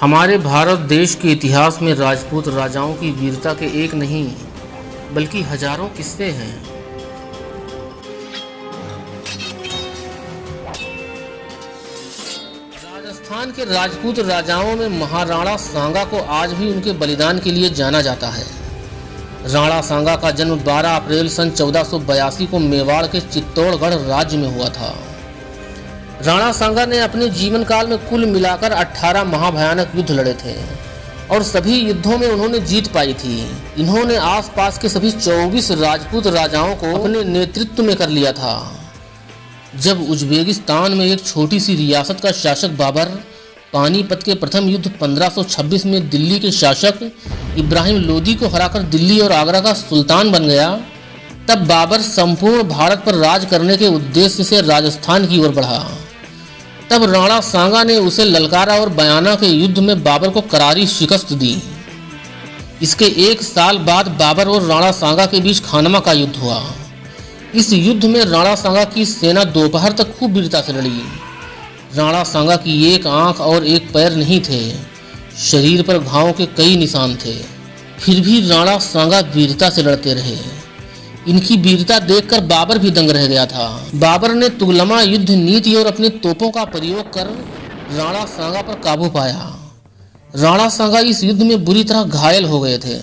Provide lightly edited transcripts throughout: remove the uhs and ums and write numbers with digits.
हमारे भारत देश के इतिहास में राजपूत राजाओं की वीरता के एक नहीं बल्कि हजारों किस्से हैं। राजस्थान के राजपूत राजाओं में महाराणा सांगा को आज भी उनके बलिदान के लिए जाना जाता है। राणा सांगा का जन्म 12 अप्रैल सन 1482 को मेवाड़ के चित्तौड़गढ़ राज्य में हुआ था। राणा सांगा ने अपने जीवन काल में कुल मिलाकर 18 महाभयानक युद्ध लड़े थे और सभी युद्धों में उन्होंने जीत पाई थी। इन्होंने आसपास के सभी 24 राजपूत राजाओं को अपने नेतृत्व में कर लिया था। जब उज्बेकिस्तान में एक छोटी सी रियासत का शासक बाबर पानीपत के प्रथम युद्ध 1526 में दिल्ली के शासक इब्राहिम लोदी को हराकर दिल्ली और आगरा का सुल्तान बन गया, तब बाबर संपूर्ण भारत पर राज करने के उद्देश्य से राजस्थान की ओर बढ़ा। तब राणा सांगा ने उसे ललकारा और बयाना के युद्ध में बाबर को करारी शिकस्त दी। इसके एक साल बाद बाबर और राणा सांगा के बीच खानमा का युद्ध हुआ। इस युद्ध में राणा सांगा की सेना दोपहर तक खूब वीरता से लड़ी। राणा सांगा की एक आंख और एक पैर नहीं थे, शरीर पर घावों के कई निशान थे, फिर भी राणा सांगा वीरता से लड़ते रहे। इनकी वीरता देखकर बाबर भी दंग रह गया था। बाबर ने तुगलमा युद्ध नीति और अपने तोपों का प्रयोग कर राणा सांगा पर काबू पाया। राणा सांगा इस युद्ध में बुरी तरह घायल हो गए थे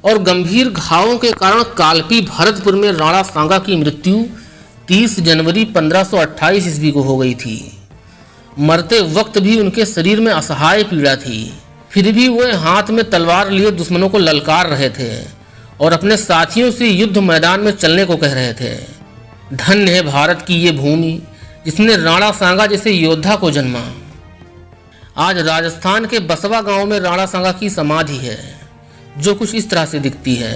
और गंभीर घावों के कारण कालपी भरतपुर में राणा सांगा की मृत्यु 30 जनवरी 1528 ईस्वी को हो गई थी। मरते वक्त भी उनके शरीर में असहाय पीड़ा थी, फिर भी वे हाथ में तलवार लिए दुश्मनों को ललकार रहे थे और अपने साथियों से युद्ध मैदान में चलने को कह रहे थे। धन्य है भारत की ये भूमि जिसने राणा सांगा जैसे योद्धा को जन्मा। आज राजस्थान के बसवा गांव में राणा सांगा की समाधि है, जो कुछ इस तरह से दिखती है।